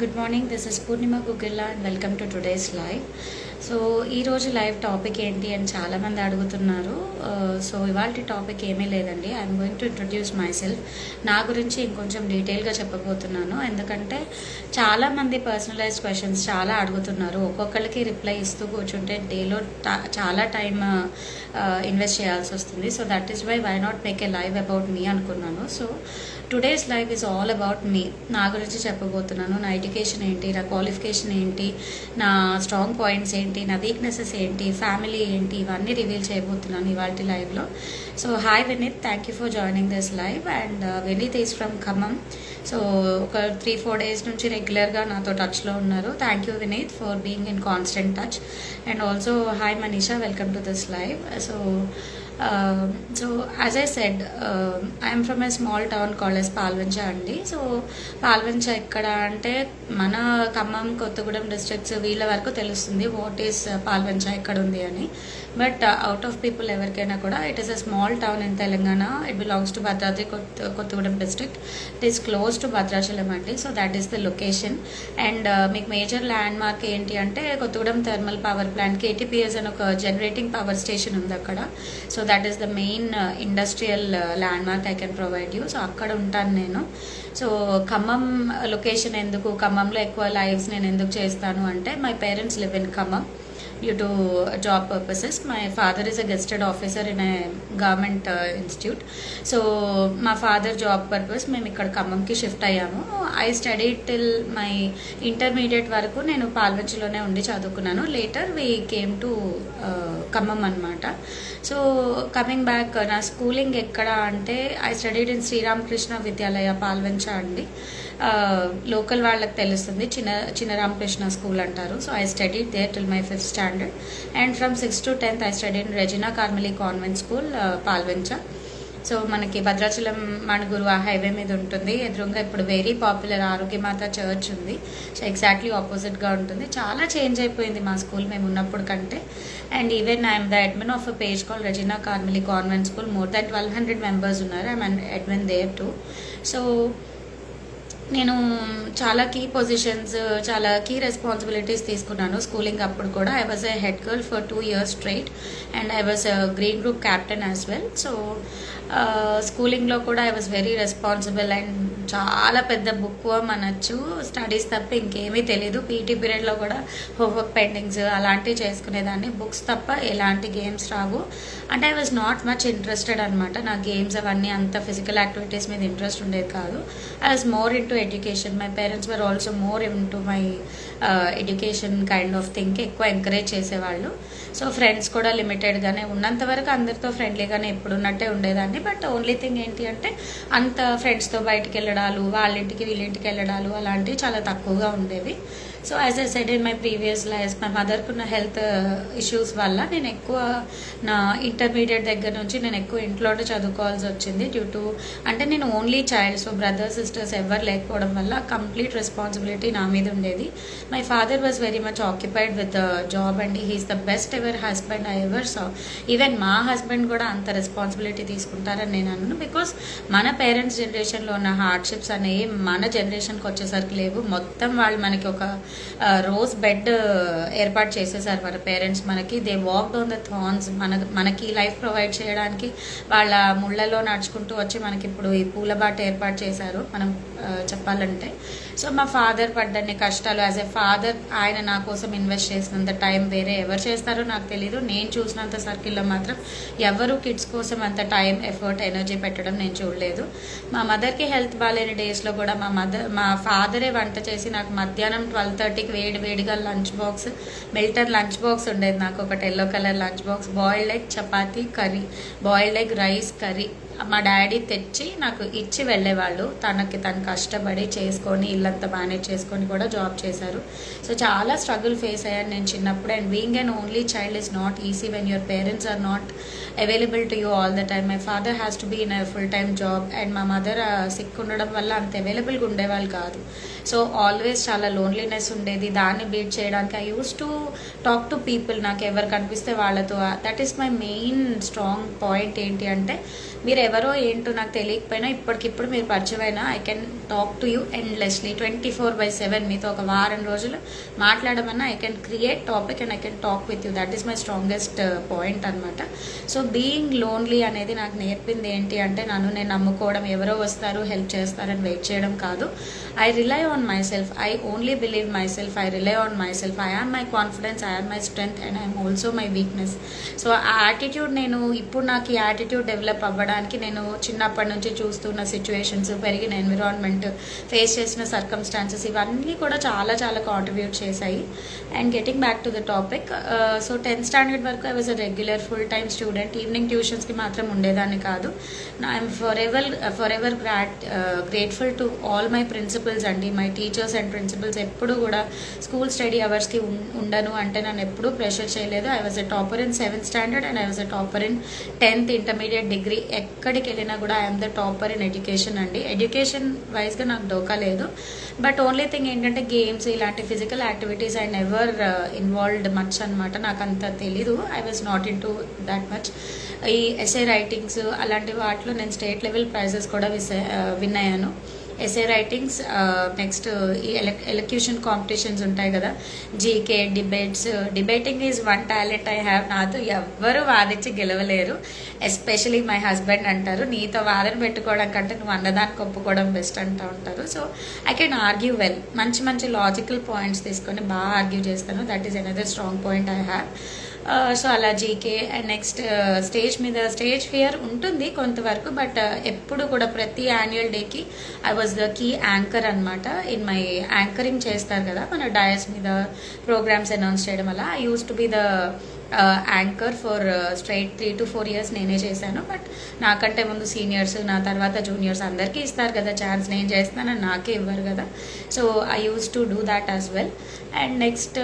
Good morning. This is Purnima Gugilla and welcome to today's live. So ఈరోజు live topic ఏంటి అని చాలామంది అడుగుతున్నారు. సో ఇవాళ టాపిక్ ఏమీ లేదండి. I'm going to introduce my self. నా గురించి ఇంకొంచెం డీటెయిల్గా చెప్పబోతున్నాను. ఎందుకంటే చాలామంది పర్సనలైజ్డ్ క్వశ్చన్స్ చాలా అడుగుతున్నారు. ఒక్కొక్కరికి రిప్లై ఇస్తూ కూర్చుంటే డేలో చాలా టైం ఇన్వెస్ట్ చేయాల్సి వస్తుంది. So that is why not make a live about me అనుకున్నాను. So today's live is all about me. నా గురించి చెప్పబోతున్నాను. నా ఎడ్యుకేషన్ ఏంటి, నా క్వాలిఫికేషన్ ఏంటి, నా స్ట్రాంగ్ పాయింట్స్ ఏంటి, నా వీక్నెసెస్ ఏంటి, ఫ్యామిలీ ఏంటి, ఇవన్నీ రివీల్ చేయబోతున్నాను ఇవాళ లైవ్లో. So hi Vineet, thank you for joining this live. And Vineet is from Khammam. So ఒక 3-4 days నుంచి రెగ్యులర్గా నాతో టచ్లో ఉన్నారు. Thank you Vineet for being in constant touch. And also hi Manisha, welcome to this live. So as I said, I am from a small town called as Palvancha అండి. So Palvancha ఎక్కడ అంటే మన ఖమ్మం, కొత్తగూడెం డిస్ట్రిక్ట్స్ వీళ్ళ వరకు తెలుస్తుంది వాట్ ఈస్ పాల్వంచ ఎక్కడ ఉంది అని. బట్ అవుట్ ఆఫ్ పీపుల్ ఎవరికైనా కూడా it is a small town in Telangana. It belongs to Bhadradri Kothagudem district. It is close to Bhadrachalam అండి. So that is the location. And మీకు మేజర్ ల్యాండ్ మార్క్ ఏంటి అంటే Kothagudem thermal power plant KTPS అని ఒక generating power station ఉంది అక్కడ. So that is the main industrial landmark I can provide you. So అక్కడ ఉంటాను నేను. సో ఖమ్మం లొకేషన్ ఎందుకు, ఖమ్మంలో ఎక్కువ లైవ్స్ నేను ఎందుకు చేస్తాను అంటే my parents live in Khammam due to job purposes. My father is a gazetted officer in a government institute. So మా ఫాదర్ జాబ్ పర్పస్ మేము ఇక్కడ ఖమ్మంకి షిఫ్ట్ అయ్యాము. I study till my intermediate వరకు నేను పాల్వంచలోనే ఉండి చదువుకున్నాను. Later we came to Khammam అనమాట. సో కమింగ్ బ్యాక్, నా స్కూలింగ్ ఎక్కడ అంటే I studied in Sri Ramakrishna Vidyalaya Palvancha అండి. లోకల్ వాళ్ళకి తెలుస్తుంది, చిన్న రామకృష్ణ స్కూల్ అంటారు. So I studied there till my 5th standard. And from 6th to 10th I studied in Regina Carmeli convent school Palvancha. So మనకి భద్రాచలం మణుగురు ఆ హైవే మీద ఉంటుంది. ఎదురుగా ఇప్పుడు వెరీ పాపులర్ ఆరోగ్యమాత చర్చ్ ఉంది. సో ఎగ్జాక్ట్లీ ఆపోజిట్గా ఉంటుంది. చాలా చేంజ్ అయిపోయింది మా స్కూల్ మేము ఉన్నప్పుడు కంటే. And even I'm the admin of a page call Regina Carmeli convent school. More than 1200 members ఉన్నారు. I'm admin there too. So నేను చాలా కీ పొజిషన్స్, చాలా కీ రెస్పాన్సిబిలిటీస్ తీసుకున్నాను స్కూలింగ్ అప్పుడు కూడా. I was a head girl for 2 years straight and I was green group captain as well. So స్కూలింగ్లో కూడా I was very responsible and చాలా పెద్ద బుక్ అనొచ్చు. స్టడీస్ తప్ప ఇంకేమీ తెలీదు. పీటీ పీరియడ్లో కూడా హోంవర్క్ పెండింగ్స్ అలాంటివి చేసుకునేదాన్ని. బుక్స్ తప్ప ఎలాంటి గేమ్స్ రావు. అంటే I was not much interested అనమాట. నా గేమ్స్ అవన్నీ అంత ఫిజికల్ యాక్టివిటీస్ మీద ఇంట్రెస్ట్ ఉండేది కాదు. I was more in to education. My parents were also more in to my education kind of thing. ఎక్కువ ఎంకరేజ్ చేసేవాళ్ళు. సో ఫ్రెండ్స్ కూడా లిమిటెడ్గానే, ఉన్నంత వరకు అందరితో ఫ్రెండ్లీగానే ఎప్పుడున్నట్టే ఉండేదాన్ని. బట్ ఓన్లీ థింగ్ ఏంటి అంటే అంత ఫ్రెండ్స్తో బయటికి వెళ్ళడాలు, వాళ్ళ ఇంటికి వీళ్ళింటికి వెళ్ళడాలు అలాంటివి చాలా తక్కువగా ఉండేవి. So as I said in my previous life, మా మదర్కున్న హెల్త్ ఇష్యూస్ వల్ల నేను ఎక్కువ నా ఇంటర్మీడియట్ దగ్గర నుంచి నేను ఎక్కువ ఇంట్లోనే చదువుకోవాల్సి వచ్చింది. డ్యూ టు అంటే నేను only child. So brothers sisters ఎవరు లేకపోవడం వల్ల కంప్లీట్ రెస్పాన్సిబిలిటీ నా మీద ఉండేది. My father was very much occupied with the job and he is the best ever husband I ever saw. Even మా హస్బెండ్ కూడా అంత రెస్పాన్సిబిలిటీ తీసుకుంటారని నేను అన్నాను. బికాస్ మన పేరెంట్స్ జనరేషన్లో ఉన్న హార్డ్షిప్స్ అనేవి మన జనరేషన్కి వచ్చేసరికి లేవు. మొత్తం వాళ్ళు మనకి ఒక రోజ్ బెడ్ ఏర్పాటు చేసేసారు మన పేరెంట్స్ మనకి. They walked on the thorns. మనకి లైఫ్ ప్రొవైడ్ చేయడానికి వాళ్ళ ముళ్ళలో నడుచుకుంటూ వచ్చి మనకి ఇప్పుడు ఈ పూల బాట ఏర్పాటు చేశారు మనం చెప్పాలంటే. సో మా ఫాదర్ పడ్డన్ని కష్టాలు, యాజ్ ఎ ఫాదర్ ఆయన నా కోసం ఇన్వెస్ట్ చేసినంత టైం వేరే ఎవరు చేస్తారో నాకు తెలీదు. నేను చూసినంత సర్కిల్లో మాత్రం ఎవరు కిడ్స్ కోసం అంత టైం, ఎఫర్ట్, ఎనర్జీ పెట్టడం నేను చూడలేదు. మా మదర్కి హెల్త్ బాగాలేని డేస్లో కూడా మా ఫాదరే వంట చేసి నాకు మధ్యాహ్నం 12:30కి వేడిగా lunch box, Milton lunch box ఉండేది నాకు, ఒకటి yellow colour lunch box. Boiled egg chapati curry, boiled egg rice curry మా డాడీ తెచ్చి నాకు ఇచ్చి వెళ్ళేవాళ్ళు. తను కష్టపడి చేసుకొని ఇల్లంతా మేనేజ్ చేసుకొని కూడా జాబ్ చేశారు. సో చాలా స్ట్రగుల్ ఫేస్ అయ్యాను నేను చిన్నప్పుడు. And being an only child is not easy when your parents are not available to you all the time. My father has to be in a full time job and మా mother sick ఉండడం వల్ల అంత అవైలబుల్గా ఉండేవాళ్ళు కాదు. So always చాలా loneliness ఉండేది. దాన్ని బీట్ చేయడానికి I use to talk to people. నాకు ఎవరు కనిపిస్తే వాళ్ళతో. That is my main strong point. ఏంటి అంటే మీరు ఎవరో ఏంటో నాకు తెలియకపోయినా ఇప్పటికిప్పుడు మీరు పరిచయమైనా I can talk to you endlessly 24/7. మీతో ఒక వారం రోజులు మాట్లాడమన్నా I can create topic and I can talk with you. That is my strongest point అనమాట. సో బీయింగ్ లోన్లీ అనేది నాకు నేర్పింది ఏంటి అంటే నేను నమ్ముకోవడం, ఎవరో వస్తారు హెల్ప్ చేస్తారని వెయిట్ చేయడం కాదు. I rely on myself. I only believe myself. I rely on myself. I am my confidence. I am my strength and I'm also my weakness. So ఆ attitude ఇప్పుడు నాకు ఈ attitude develop అవ్వడానికి నేను చిన్నప్పటి నుంచి చూస్తున్న situations, పెరిగిన ఎన్విరాన్మెంట్, ఫేస్ చేసిన సర్కమ్స్టాన్సెస్ ఇవన్నీ కూడా చాలా చాలా కాంట్రిబ్యూట్ చేశాయి. And getting back to the topic, so 10th standard వరకు I was a regular full time student. Evening ట్యూషన్స్కి మాత్రం ఉండేదాన్ని కాదు. I'm for ever grateful to all my principals అండి. మై టీచర్స్ అండ్ ప్రిన్సిపల్స్ ఎప్పుడు కూడా స్కూల్ స్టడీ అవర్స్కి ఉండను అంటే నన్ను ఎప్పుడూ ప్రెషర్ చేయలేదు. I was a topper in 7th standard and I was a topper in 10th intermediate degree. ఎక్కడికి వెళ్ళినా కూడా I'm the topper in education అండి. ఎడ్యుకేషన్ వైజ్గా నాకు డోకా లేదు. బట్ ఓన్లీ థింగ్ ఏంటంటే గేమ్స్, ఇలాంటి physical activities I never involved much అనమాట. నాకు అంత తెలీదు. I was not in to that much. ఈ ఎస్ఏ రైటింగ్స్ అలాంటి వాటిలో నేను స్టేట్ లెవెల్ ప్రైజెస్ కూడా విన్ అయ్యాను. ఎస్ఏ రైటింగ్స్, నెక్స్ట్ ఈ ఎలక్యూషన్ కాంపిటీషన్స్ ఉంటాయి కదా, GK, debates. Debating is one talent I have. నాతో ఎవ్వరు వాదించి గెలవలేరు. ఎస్పెషలీ మై హస్బెండ్ అంటారు, నీతో వాదన పెట్టుకోవడం కంటే నువ్వు అన్నదానికి ఒప్పుకోవడం బెస్ట్ అంటూ ఉంటారు. So I can argue well. మంచి మంచి లాజికల్ పాయింట్స్ తీసుకొని బాగా ఆర్గ్యూ చేస్తాను. That is another strong point I have. So అలా జీకే. అండ్ నెక్స్ట్ స్టేజ్ మీద స్టేజ్ ఫియర్ ఉంటుంది కొంతవరకు, బట్ ఎప్పుడు కూడా ప్రతి యాన్యువల్ డేకి I was the key anchor అనమాట. ఇన్ మై యాంకరింగ్ చేస్తారు కదా మన డయస్ మీద ప్రోగ్రామ్స్ అనౌన్స్ చేయడం వల్ల, I use to be the anchor for straight 3 to 4 years నేనే చేశాను. బట్ నాకంటే ముందు సీనియర్స్, నా తర్వాత జూనియర్స్ అందరికీ ఇస్తారు కదా ఛాన్స్. నేను చేస్తానని నాకే ఇవ్వరు కదా. So I use to do that as well. And next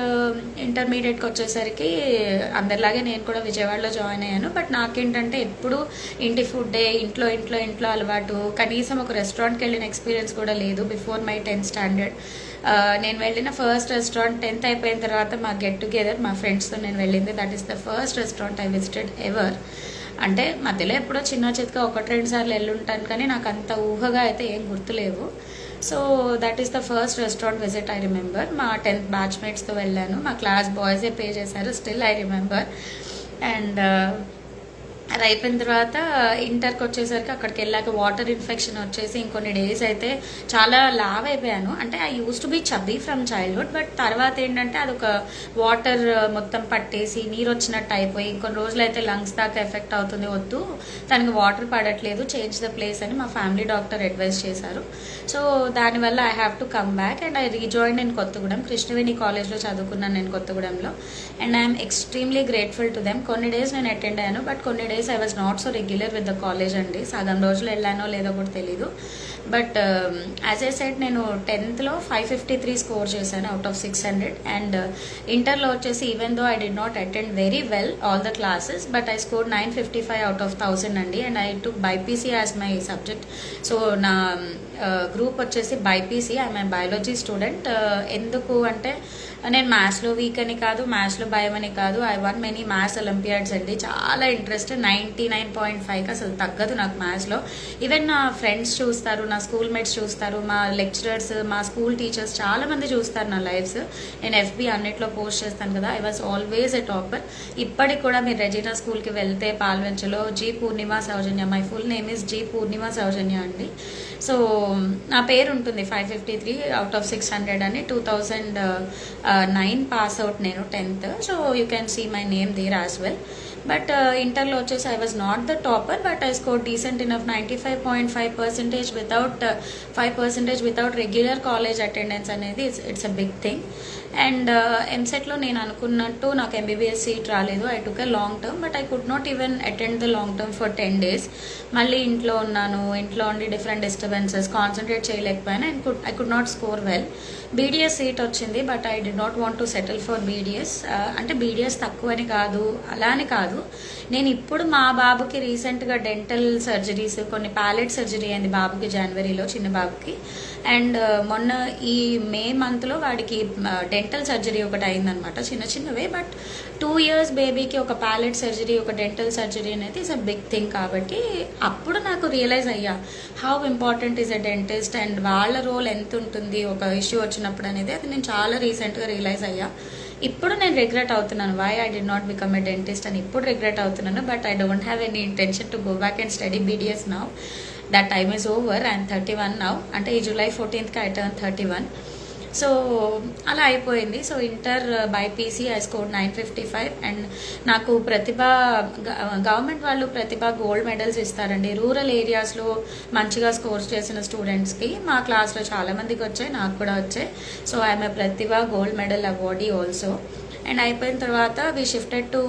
ఇంటర్మీడియట్కి వచ్చేసరికి అందరిలాగే నేను కూడా విజయవాడలో జాయిన్ అయ్యాను. బట్ నాకేంటంటే ఎప్పుడు ఇంటి ఫుడ్డే, ఇంట్లో అలవాటు. కనీసం ఒక రెస్టారెంట్కి వెళ్ళిన ఎక్స్పీరియన్స్ కూడా లేదు బిఫోర్ మై 10th స్టాండర్డ్. నేను వెళ్ళిన ఫస్ట్ రెస్టారెంట్ 10th అయిపోయిన తర్వాత మా గెట్ టుగెదర్ మా ఫ్రెండ్స్తో నేను వెళ్ళింది. That is the first restaurant I visited ever. అంటే మధ్యలో ఎప్పుడో చిన్న చితగా 1-2 సార్లు వెళ్ళుంటాను, కానీ నాకు అంత ఊహగా అయితే ఏం గుర్తులేవు. So that is the first restaurant visit I remember. మా 10th బ్యాచ్మేట్స్తో వెళ్ళాను. మా క్లాస్ బాయ్సే పే చేశారు, స్టిల్ ఐ రిమెంబర్. అండ్ అది అయిపోయిన తర్వాత ఇంటర్కి వచ్చేసరికి అక్కడికి వెళ్ళాక వాటర్ ఇన్ఫెక్షన్ వచ్చేసి ఇంకొన్ని డేస్ అయితే చాలా లావ్ అయిపోయాను. అంటే I use to be chubby from childhood, but తర్వాత ఏంటంటే అదొక వాటర్ మొత్తం పట్టేసి నీరు వచ్చినట్టు అయిపోయి ఇంకొన్ని రోజులు అయితే లంగ్స్ దాకా ఎఫెక్ట్ అవుతుంది, వద్దు తనకి వాటర్ పడట్లేదు, చేంజ్ ద ప్లేస్ అని మా ఫ్యామిలీ డాక్టర్ అడ్వైస్ చేశారు. సో దానివల్ల I have to come back and I rejoin in Kothagudem. Krishnaveni కాలేజ్లో చదువుకున్నాను నేను కొత్తగూడెంలో. And I'm extremely grateful to them. కొన్ని డేస్ నేను అటెండ్ అయ్యాను, బట్ కొన్ని days I was not so regular with the college అండి. సగం రోజులు వెళ్ళానో లేదో కూడా తెలీదు. బట్ యాజ్ ఐ సెడ్ నేను 10thలో 553 స్కోర్ చేశాను అవుట్ ఆఫ్ 600. అండ్ ఇంటర్లో వచ్చేసి even though I did not attend very well all the classes, but I score 955 out of 1000 అండి. And I took BiPC as my subject. So నా group వచ్చేసి BiPC. I'm a biology student. ఎందుకు అంటే నేను మ్యాథ్స్లో week అని కాదు, మ్యాథ్స్లో భయం అని కాదు. I one many maths Olympiads అండి. చాలా ఇంట్రెస్ట్. 99.5కి అసలు తగ్గదు నాకు మ్యాథ్స్లో. ఈవెన్ నా ఫ్రెండ్స్ చూస్తారు, నా స్కూల్ మేట్స్ చూస్తారు, మా లెక్చరర్స్, మా స్కూల్ టీచర్స్ చాలా మంది చూస్తారు నా లైఫ్స్. నేను FB అన్నిట్లో పోస్ట్ చేస్తాను కదా. I was always a topper. ఇప్పటికి కూడా మీరు రెజీనా స్కూల్కి వెళ్తే పాల్వంచలో G Purnima Soujanya, my full name is G Purnima Soujanya అండి. సో నా పేరు ఉంటుంది 553 అవుట్ ఆఫ్ 600 అని. 2009 పాస్ అవుట్ నేను 10th. So you can see my name there as well. But ఇంటర్లో వచ్చేసి I was not the topper, but I score decent enough 95.5% without 5% without regular college attendance అనేది it's a big thing. And ఎంసెట్లో నేను అనుకున్నట్టు నాకు MBBS seat రాలేదు. I took a long term, but I could not even attend the long term for 10 days. మళ్ళీ ఇంట్లో ఉన్నాను, ఇంట్లో ఉండి డిఫరెంట్ డిస్టర్బెన్సెస్, కాన్సన్ట్రేట్ చేయలేకపోయాను. And I could not score well. BDS seat వచ్చింది, but I did not want to settle for BDS. అంటే BDS తక్కువ అని కాదు, అలా అని కాదు. నేను ఇప్పుడు మా బాబుకి రీసెంట్గా డెంటల్ సర్జరీస్, కొన్ని ప్యాలెట్ సర్జరీ అయింది బాబుకి జనవరిలో, చిన్న బాబుకి. అండ్ మొన్న ఈ మే మంత్లో వాడికి డెంటల్ సర్జరీ ఒకటి అయిందనమాట, చిన్నవే. బట్ 2 years బేబీకి ఒక ప్యాలెట్ సర్జరీ, ఒక డెంటల్ సర్జరీ అనేది ఇస్ అ బిగ్ థింగ్. కాబట్టి అప్పుడు నాకు రియలైజ్ అయ్యా how important is a dentist and వాళ్ళ రోల్ ఎంత ఉంటుంది ఒక ఇష్యూ వచ్చినప్పుడు అనేది. అది నేను చాలా రీసెంట్గా రియలైజ్ అయ్యా. ఇప్పుడు నేను రిగ్రెట్ అవుతున్నాను, why I did not become a dentist అని ఇప్పుడు రిగ్రెట్ అవుతున్నాను. But I don't have any intention to go back and study BDS now. That time is over. I'm 31 now. అంటే ఈ July 14th I turn 31. So అలా అయిపోయింది. So inter BiPC I score 955. And నాకు government వాళ్ళు ప్రతిభ gold medals ఇస్తారండి rural ఏరియాస్లో మంచిగా score చేసిన స్టూడెంట్స్కి. మా క్లాస్లో చాలామందికి వచ్చాయి, నాకు కూడా వచ్చాయి. So I'm a Pratibha gold medal awardee also. And అయిపోయిన తర్వాత వీ షిఫ్టెడ్ టు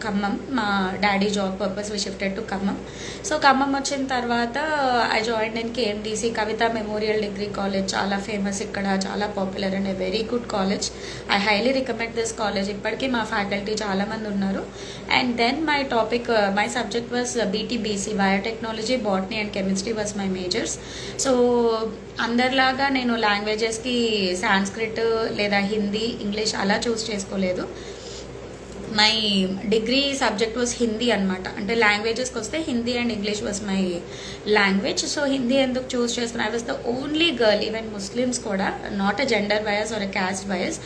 ఖమ్మం. మా daddy job purpose we shifted to Khammam. So Khammam వచ్చిన తర్వాత I join in KMDC Kavitha memorial degree college. చాలా ఫేమస్ ఇక్కడ, చాలా popular and a very good college. I highly recommend this college. ఇప్పటికీ మా ఫ్యాకల్టీ చాలామంది ఉన్నారు. And then my subject was BTBC, biotechnology, botany and chemistry was my majors. So అందరిలాగా నేను లాంగ్వేజెస్కి Sanskrit లేదా హిందీ, ఇంగ్లీష్ అలా చూస్ చేసుకోలేదు. My degree subject was Hindi అనమాట. అంటే లాంగ్వేజెస్కి వస్తే Hindi and English was my language. So Hindi ఎందుకు చూస్ చేసుకున్నా, I was the only girl. Even Muslims కూడా, not a gender bias or a caste bias,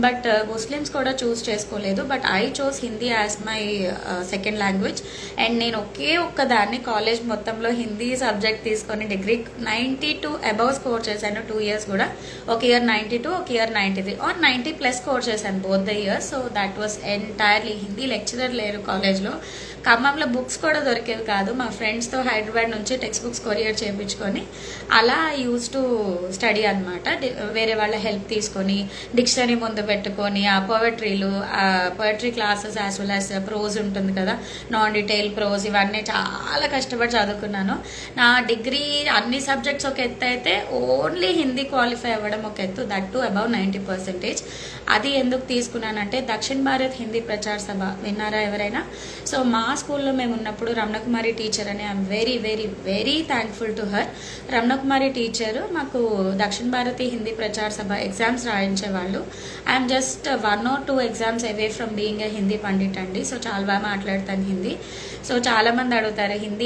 but Muslims కూడా చూస్ చేసుకోలేదు. But I chose Hindi as my second language. And నేను ఒక్కదాన్ని college మొత్తంలో Hindi subject తీసుకొని degree 92 above score చేశాను. 2 years కూడా. ఒక ఇయర్ 92, ఒక ఇయర్ 93 ఆర్ 90+ స్కోర్ చేశాను both the years. So that was entirely Hindi. Lecturer లేరు కాలేజ్లో. ఖమ్మంలో బుక్స్ కూడా దొరికేవి కాదు. మా ఫ్రెండ్స్తో హైదరాబాద్ నుంచి టెక్స్ట్ బుక్స్ కొరియర్ చేయించుకొని అలా యూజ్ టు స్టడీ అనమాట. వేరే వాళ్ళ హెల్ప్ తీసుకొని డిక్షనరీ ముందు పెట్టుకొని ఆ poetry classes as well as prose ఉంటుంది కదా, నాన్ డీటెయిల్ ప్రోజ్, ఇవన్నీ చాలా కష్టపడి చదువుకున్నాను. నా డిగ్రీ అన్ని సబ్జెక్ట్స్ ఒక ఎత్తు అయితే ఓన్లీ హిందీ క్వాలిఫై అవ్వడం ఒక ఎత్తు, దట్ టు అబౌవ్ 90%. అది ఎందుకు తీసుకున్నానంటే దక్షిణ భారత్ హిందీ ప్రచార సభ విన్నారా ఎవరైనా? సో మా స్కూల్లో మేము ఉన్నప్పుడు రమణకుమారి టీచర్ అని, I'm very very very thankful to her. Ramanakumari teacher మాకు దక్షిణ భారతి హిందీ ప్రచార సభ ఎగ్జామ్స్ రాయించేవాళ్ళు. I'm just 1 or 2 exams away from being a Hindi pandit అండి. సో చాలా బాగా మాట్లాడతాను హిందీ. సో చాలామంది అడుగుతారు హిందీ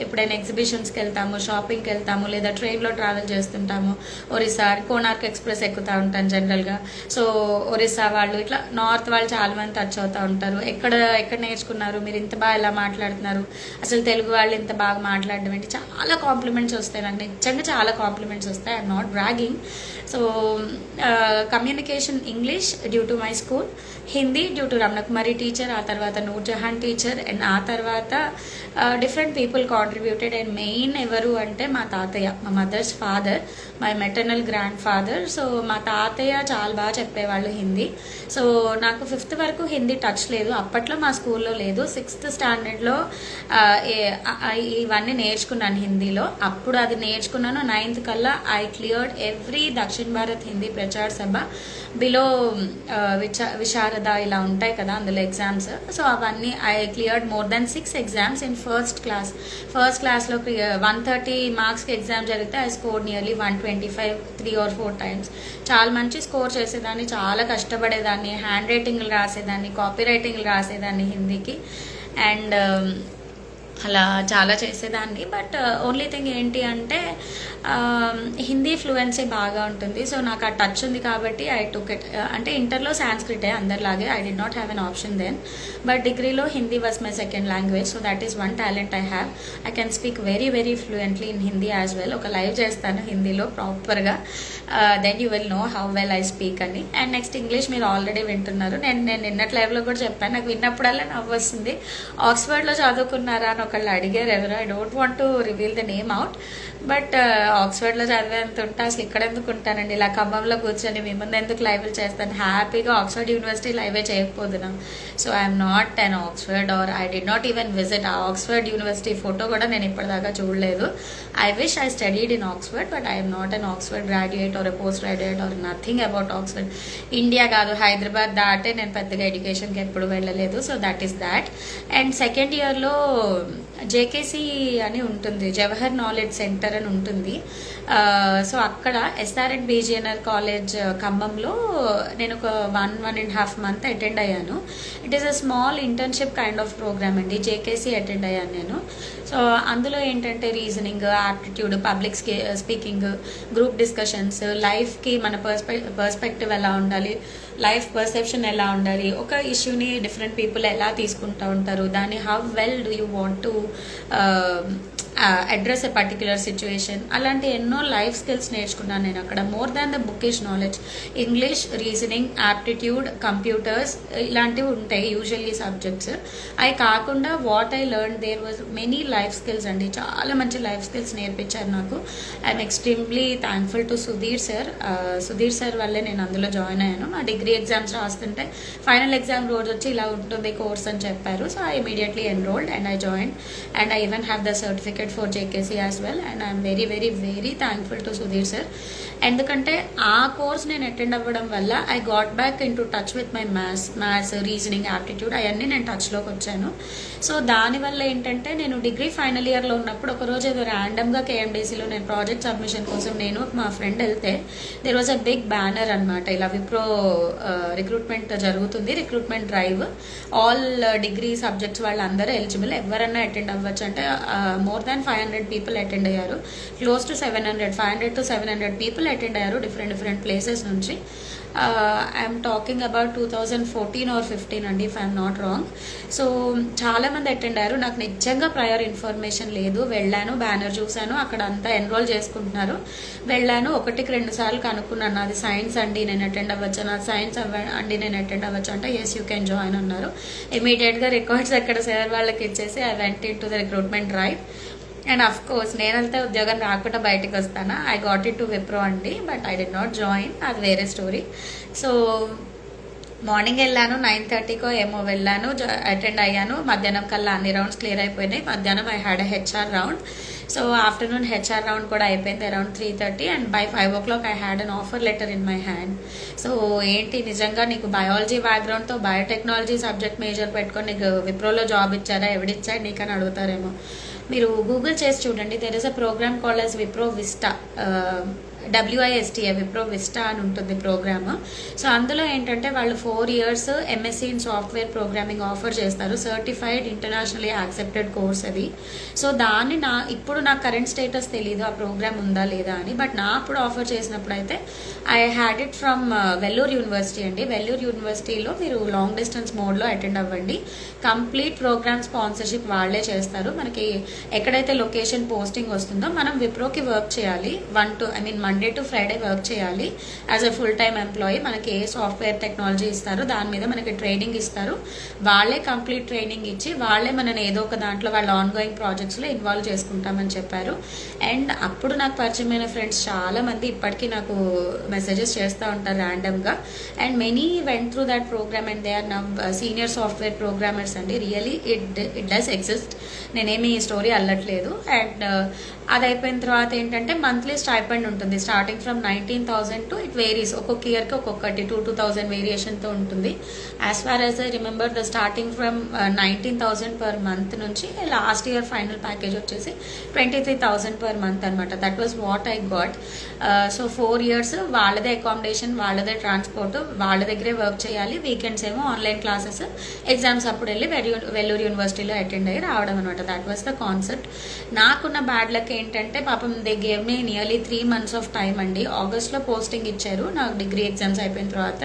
ఎప్పుడైనా ఎగ్జిబిషన్స్కి వెళ్తాము, షాపింగ్కి వెళ్తాము, లేదా ట్రైన్లో ట్రావెల్ చేస్తుంటాము. ఒరిస్సా కోనార్క్ ఎక్స్ప్రెస్ ఎక్కుతూ ఉంటాను జనరల్గా. సో ఒరిస్సా వాళ్ళు, ఇట్లా నార్త్ వాళ్ళు చాలామంది టచ్ అవుతూ ఉంటారు. ఎక్కడ నేర్చుకున్నారు మీరు, ఇంత బాగా ఎలా మాట్లాడుతున్నారు, అసలు తెలుగు వాళ్ళు ఇంత బాగా మాట్లాడడం ఏంటి, చాలా కాంప్లిమెంట్స్ వస్తాయి నాకు. నిజంగా చాలా కాంప్లిమెంట్స్ వస్తాయి. I'm not bragging. So communication English due to my school, Hindi due to Ramanakumari teacher, ఆ తర్వాత నూర్జహాన్ టీచర్, అండ్ ఆ తర్వాత different people contributed. And main ఎవరు అంటే మా తాతయ్య, మా mother's father, my maternal grandfather. So మా తాతయ్య చాలా బాగా చెప్పేవాళ్ళు హిందీ. సో నాకు 5th వరకు హిందీ టచ్ లేదు, అప్పట్లో మా స్కూల్లో లేదు. 6th స్టాండర్డ్లో ఇవన్నీ నేర్చుకున్నాను హిందీలో. అప్పుడు అది నేర్చుకున్నాను. 9th కల్లా ఐ క్లియర్డ్ ఎవ్రీ దక్షిణ భారత్ హిందీ ప్రచార సభ బిలో విశారద ఇలా ఉంటాయి కదా అందులో ఎగ్జామ్స్. సో అవన్నీ I cleared more than 6 exams in first క్లాస్లో 130 మార్క్స్కి ఎగ్జామ్ జరిగితే I score nearly 125 3 or 4 times. చాలా మంచి స్కోర్ చేసేదాన్ని, చాలా కష్టపడేదాన్ని, హ్యాండ్ రైటింగ్లు రాసేదాన్ని, కాపీ రైటింగ్లు రాసేదాన్ని హిందీకి. అండ్ అలా చాలా చేసేదాన్ని. బట్ ఓన్లీ థింగ్ ఏంటి అంటే హిందీ ఫ్లూయెన్సీ బాగా ఉంటుంది. సో నాకు ఆ టచ్ ఉంది కాబట్టి ఐ టుక్ ఇట్. అంటే ఇంటర్లో సాంస్క్రిటే అందరిలాగే, I did not have an option then. But డిగ్రీలో Hindi was my second language. So that is one talent I have. I can speak very very fluently in Hindi as well. ఒక live చేస్తాను హిందీలో ప్రాపర్గా, then you will know how well I speak అని. And next English మీరు already వింటున్నారు. నేను నిన్నటి లైవ్లో కూడా చెప్పాను, నాకు విన్నప్పుడల్లా నవ్వు వస్తుంది. ఆక్స్ఫర్డ్లో చదువుకున్నారా అని ఒకళ్ళు అడిగారు ఎవరు, I don't want to reveal the name out, but ఆక్స్ఫర్డ్లో చదివేంత ఉంటే అసలు ఇక్కడ ఎందుకు ఉంటానండి, ఇలా ఖమ్మంలో కూర్చొని మీ ముందు ఎందుకు లైవ్లు చేస్తాను, హ్యాపీగా ఆక్స్ఫర్డ్ యూనివర్సిటీ లైవే చేయకపోదునా. So I'm not an Oxford or I did not even visit ఆ ఆక్స్ఫర్డ్ యూనివర్సిటీ ఫోటో కూడా నేను ఇప్పటిదాకా చూడలేదు. I wish I studied in Oxford, but I'm not an Oxford graduate or post graduate or nothing about Oxford. India కాదు, హైదరాబాద్ దాటే నేను పెద్దగా ఎడ్యుకేషన్కి ఎప్పుడు వెళ్ళలేదు. So that is that. And second ఇయర్లో జేకేసీ అని ఉంటుంది, జవహర్ నాలెడ్జ్ సెంటర్ అని ఉంటుంది. సో అక్కడ ఎస్ఆర్ఎన్ బీజీఎన్ఆర్ కాలేజ్ ఖమ్మంలో నేను ఒక 1.5 months అటెండ్ అయ్యాను. It is a small internship kind of program అండి. జేకేసీ అటెండ్ అయ్యాను నేను. సో అందులో ఏంటంటే reasoning, aptitude, public speaking, group discussions, లైఫ్కి మన పర్స్పెక్టివ్ ఎలా ఉండాలి, లైఫ్ పర్సెప్షన్ ఎలా ఉండాలి, ఒక ఇష్యూని డిఫరెంట్ పీపుల్ ఎలా తీసుకుంటూ ఉంటారు, దాన్ని how well do you want to address a particular situation, అలాంటి ఎన్నో లైఫ్ స్కిల్స్ నేర్చుకున్నాను నేను అక్కడ. More than the bookish knowledge, English, reasoning, aptitude, computers ఇలాంటివి ఉంటాయి యూజువల్లీ సబ్జెక్ట్స్. అవి కాకుండా what I learn there was many life skills అండి. చాలా మంచి లైఫ్ స్కిల్స్ నేర్పించారు నాకు. I'm extremely thankful to Sudheer sir. Sudheer sir వల్లే నేను అందులో జాయిన్ అయ్యాను. మా డిగ్రీ ఎగ్జామ్స్ రాస్తుంటే ఫైనల్ ఎగ్జామ్ రోజు వచ్చి ఇలా ఉంటుంది కోర్స్ అని చెప్పారు. So I immediately enrolled and I join and I even have the certificate for JKC as well, and I am very very very thankful to Sudhir sir. ఎందుకంటే ఆ course నేను attend అవ్వడం వల్ల I got back in to touch with my maths, reasoning, aptitude అవన్నీ నేను టచ్లోకి వచ్చాను. So దానివల్ల ఏంటంటే నేను డిగ్రీ ఫైనల్ ఇయర్లో ఉన్నప్పుడు ఒకరోజు ఏదో ర్యాండమ్గా కేఎండిసిలో నేను ప్రాజెక్ట్ సబ్మిషన్ కోసం నేను మా ఫ్రెండ్ వెళ్తే there was a big banner అనమాట, ఇలా విప్రో రిక్రూట్మెంట్ జరుగుతుంది, recruitment drive, all degree subjects వాళ్ళందరూ ఎలిజిబుల్, ఎవరన్నా అటెండ్ అవ్వచ్చు అంటే మోర్ దాన్ 500 people అటెండ్ అయ్యారు. Close to 500 to 700 people attend అయ్యారు డిఫరెంట్ ప్లేసెస్ నుంచి. ఐఎమ్ టాకింగ్ అబౌట్ 2014 or 15 అండి, if I'm not wrong. So చాలామంది అటెండ్ అయ్యారు. నాకు నిజంగా ప్రయర్ ఇన్ఫర్మేషన్ లేదు. వెళ్ళాను, బ్యానర్ చూశాను, అక్కడ అంతా ఎన్రోల్ చేసుకుంటున్నారు. వెళ్ళాను, 1-2 సార్లు కనుక్కున్నాను, అది సైన్స్ అండి నేను అటెండ్ అవ్వచ్చు, నాది సైన్స్ అండి నేను అటెండ్ అవ్వచ్చు అంటే ఎస్ యూ కెన్ జాయిన్ అన్నారు. ఇమీడియట్గా రికార్డ్స్ అక్కడ సార్ వాళ్ళకి ఇచ్చేసి I went in to the recruitment drive. And of course నేనంతా ఉద్యోగం రాకుండా బయటకు వస్తానా, I got it to Wipro అండి, but I did not join, అది వేరే స్టోరీ. సో మార్నింగ్ వెళ్ళాను, 9:30కో ఏమో వెళ్ళాను, అటెండ్ అయ్యాను. మధ్యాహ్నం కల్లా అన్ని రౌండ్స్ క్లియర్ అయిపోయినాయి. మధ్యాహ్నం I had a HR round. So afternoon HR round కూడా అయిపోయింది around 3:30 and by 5 o'clock I had an offer letter in my hand. So ఏంటి నిజంగా నీకు బయాలజీ బ్యాక్గ్రౌండ్తో బయోటెక్నాలజీ సబ్జెక్ట్ మేజర్ పెట్టుకొని నీకు విప్రోలో జాబ్ ఇచ్చారా, ఎవడిచ్చాడు నీకని అడుగుతారేమో. మీరు గూగుల్ చేసి చూడండి, there is a program called as Wipro విస్టా, WISTA, విప్రో విస్టా అని ఉంటుంది ప్రోగ్రామ్. సో అందులో ఏంటంటే వాళ్ళు 4 years MSc in software programming offer చేస్తారు, సర్టిఫైడ్ ఇంటర్నేషనలీ యాక్సెప్టెడ్ కోర్స్ అది. సో దాన్ని ఇప్పుడు నా కరెంట్ స్టేటస్ తెలీదు ఆ ప్రోగ్రామ్ ఉందా లేదా అని, బట్ నా అప్పుడు ఆఫర్ చేసినప్పుడు అయితే I had it from Vellore university అండి. వెల్లూర్ యూనివర్సిటీలో మీరు లాంగ్ డిస్టెన్స్ మోడ్లో అటెండ్ అవ్వండి. కంప్లీట్ ప్రోగ్రామ్ స్పాన్సర్షిప్ వాళ్ళే చేస్తారు. మనకి ఎక్కడైతే లొకేషన్ పోస్టింగ్ వస్తుందో మనం విప్రోకి వర్క్ చేయాలి, Monday to Friday వర్క్ చేయాలి as a full time employee. మనకి ఏ సాఫ్ట్వేర్ టెక్నాలజీ ఇస్తారో దాని మీద మనకి ట్రైనింగ్ ఇస్తారు. వాళ్ళే కంప్లీట్ ట్రైనింగ్ ఇచ్చి వాళ్ళే మనని ఏదో ఒక దాంట్లో వాళ్ళ ఆన్ గోయింగ్ ప్రాజెక్ట్స్లో ఇన్వాల్వ్ చేసుకుంటామని చెప్పారు. అండ్ అప్పుడు నాకు పరిచయమైన ఫ్రెండ్స్ చాలా మంది ఇప్పటికీ నాకు మెసేజెస్ చేస్తూ ఉంటారు ర్యాండమ్గా. And many went through that program and they are now senior software programmers అండి. రియలీ ఇట్ డస్ ఎగ్జిస్ట్, నేనేమి స్టోరీ అల్లట్లేదు. అండ్ అది అయిపోయిన తర్వాత ఏంటంటే మంత్లీ స్టైపెండ్ ఉంటుంది, starting from 19,000 to it varies, ఒక్కొక్క ఇయర్కి ఒక్కొక్కటి 2,000 వేరియేషన్తో ఉంటుంది. As far as I remember the starting from 19,000 per month నుంచి లాస్ట్ ఇయర్ ఫైనల్ ప్యాకేజ్ వచ్చేసి 23,000 per month అనమాట. That was what I got. So 4 years వాళ్ళదే అకామిడేషన్, వాళ్ళదే ట్రాన్స్పోర్ట్, వాళ్ళ దగ్గరే వర్క్ చేయాలి. వీకెండ్స్ ఏమో ఆన్లైన్ క్లాసెస్, ఎగ్జామ్స్ అప్పుడు వెళ్ళి వెల్లూరు యూనివర్సిటీలో అటెండ్ అయ్యి రావడం అనమాట. That was the concept. నాకున్న బ్యాడ్ లక్ ఏంటంటే పాపం they gave me nearly 3 months of time అండి. ఆగస్ట్లో పోస్టింగ్ ఇచ్చారు నాకు డిగ్రీ ఎగ్జామ్స్ అయిపోయిన తర్వాత.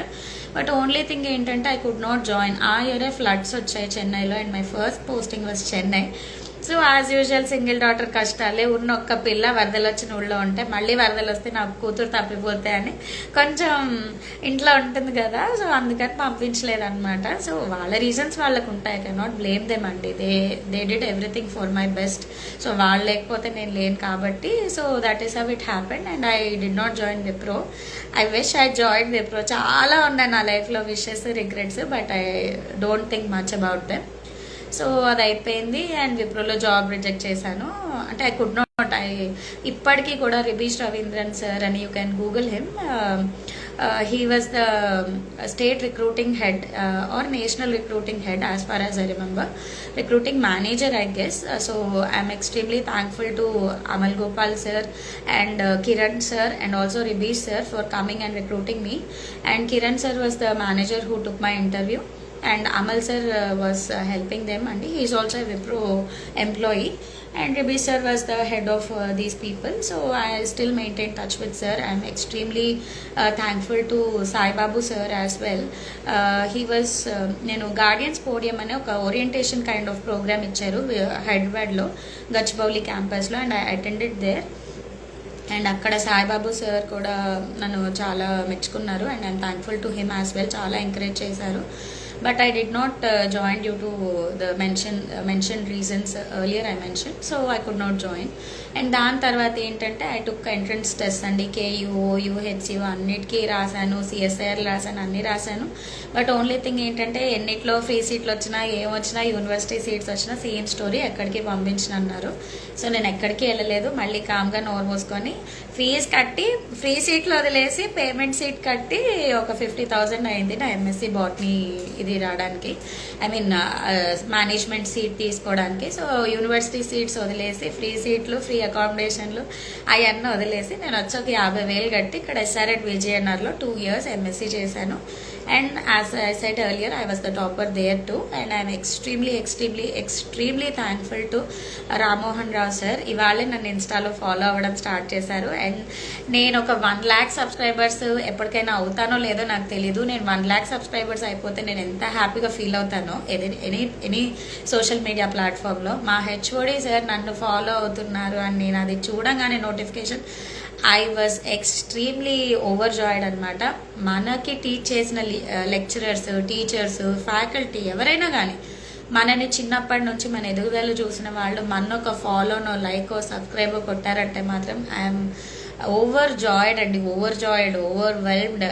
బట్ ఓన్లీ థింగ్ ఏంటంటే ఐ కుడ్ నాట్ జాయిన్. ఆ ఇయరే ఫ్లడ్స్ వచ్చాయి చెన్నైలో and my first posting was Chennai. So as usual single daughter కష్టాలే, ఉన్న ఒక్క పిల్ల వరదలు వచ్చిన ఊళ్ళో ఉంటే మళ్ళీ వరదలు వస్తే నాకు కూతురు తప్పిపోతే అని కొంచెం ఇంట్లో ఉంటుంది కదా, సో అందుకని పంపించలేదన్నమాట. సో వాళ్ళ రీజన్స్ వాళ్ళకు ఉంటాయి, కెనాట్ బ్లేమ్ దెమ్ అండి. They did everything for my best. So వాళ్ళు లేకపోతే నేను లేను కాబట్టి, so that is how it happened and I did not join Wipro. I wish I join Wipro. చాలా ఉన్నాయి నా లైఫ్లో wishes, regrets, but I don't think much about them. So అది అయిపోయింది అండ్ విప్రోలో జాబ్ రిజెక్ట్ చేశాను. అంటే ఐ కుడ్ నాట్. ఇప్పటికీ కూడా రిబీష్ రవీంద్రన్ సార్ అని, you can Google him. He was the state recruiting head or national recruiting head as far as I remember. Recruiting manager, I guess. So I'm extremely thankful to Amal Gopal sir and Kiran sir and also Ribish sir for coming and recruiting me. And Kiran sir was the manager who took my interview. And Amal sir was helping them and he is also a Wipro employee. And Ribish sir was the head of these people. So I still maintain touch with sir. I am extremely thankful to Sai Babu sir as well. He was నేను guardians podium అనే ఒక orientation kind of programme ఇచ్చారు హైదరాబాద్లో గచ్చిబౌలి క్యాంపస్లో and I attended there. And అక్కడ Saibabu sir కూడా నన్ను చాలా మెచ్చుకున్నారు and I'm thankful to him as well. చాలా ఎంకరేజ్ చేశారు. But I did not join due to the mentioned reasons earlier I mentioned. So I could not join. And దాని తర్వాత ఏంటంటే I took entrance test అండి. KU, UHCU అన్నిటికీ రాశాను, CSIR రాశాను, అన్నీ రాశాను. బట్ ఓన్లీ థింగ్ ఏంటంటే ఎన్నిట్లో ఫ్రీ సీట్లు వచ్చినా ఏమొచ్చినా యూనివర్సిటీ సీట్స్ వచ్చినా సేమ్ స్టోరీ, ఎక్కడికి పంపించిన అన్నారు. సో నేను ఎక్కడికి వెళ్ళలేదు. మళ్ళీ కామ్గా నోరు మూసుకొని ఫీజు కట్టి ఫ్రీ సీట్లు వదిలేసి పేమెంట్ సీట్ కట్టి ఒక 50,000 అయింది నా MSc బాటనీ ఇది రావడానికి, ఐ మీన్ మేనేజ్మెంట్ సీట్ తీసుకోవడానికి. సో యూనివర్సిటీ సీట్స్ వదిలేసి ఫ్రీ సీట్లు, ఫ్రీ అకామిడేషన్లు అవన్నీ వదిలేసి నేను వచ్చి ఒక 50,000 కట్టి ఇక్కడ SRN విజయనగర్లో 2 years MSc చేశాను. And as I said earlier, I was the topper there too. And I am extremely thankful to Ramohan Rao sir. ఇవాళే నన్ను ఇన్స్టాలో ఫాలో అవ్వడం స్టార్ట్ చేశారు. అండ్ నేను ఒక 1 lakh సబ్స్క్రైబర్స్ ఎప్పటికైనా అవుతానో లేదో నాకు తెలీదు. నేను 1 lakh సబ్స్క్రైబర్స్ అయిపోతే నేను ఎంత హ్యాపీగా ఫీల్ అవుతానో ఎనీ సోషల్ మీడియా ప్లాట్ఫామ్లో. మా HOD సార్ నన్ను ఫాలో అవుతున్నారు అని నేను అది చూడంగానే నోటిఫికేషన్ ఐ వాజ్ ఎక్స్ట్రీమ్లీ ఓవర్జాయిడ్ అనమాట. మనకి టీచ్ చేసిన లెక్చరర్స్, టీచర్స్, ఫ్యాకల్టీ ఎవరైనా కానీ మనని చిన్నప్పటి నుంచి మన ఎదుగుదల చూసిన వాళ్ళు మన ఒక ఫాలోనో, లైకో, సబ్స్క్రైబో కొట్టారంటే మాత్రం ఐఎమ్ ఓవర్జాయిడ్ అండి. Overwhelmed,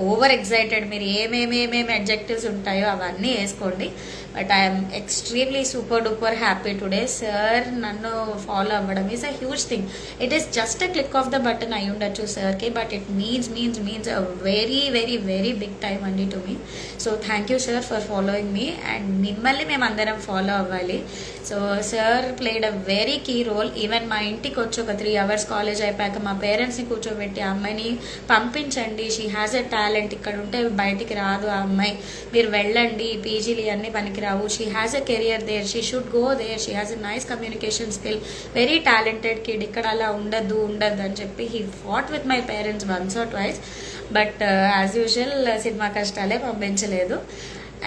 over excited. మీరు ఏమేమి అడ్జెక్టివ్స్ ఉంటాయో అవన్నీ వేసుకోండి. But I'm extremely super duper happy today. Sir నన్ను ఫాలో అవ్వడం is a huge thing. It is just a click of the button అయి ఉండొచ్చు సార్కి, but it means a very big time అండి to me. So thank you sir for following me. And మిమ్మల్ని మేమందరం follow అవ్వాలి. So sir played a very key role. Even మా ఇంటికి వచ్చి ఒక 3 hours కాలేజ్ అయిపోయాక మా పేరెంట్స్ని కూర్చోబెట్టి ఆ అమ్మాయిని పంపించండి, షీ హ్యాస్ ఎ టాలెంట్, ఇక్కడ ఉంటే బయటికి రాదు ఆ అమ్మాయి, మీరు వెళ్ళండి, పీజీలు ఇవన్నీ పనికి రావు, she has a career there, she should go there, she has a nice communication skill, very talented kid, ఇక్కడ అలా ఉండద్దు అని చెప్పి he fought with my parents once or twice. But as usual cinema కష్టాలే పంపించలేదు.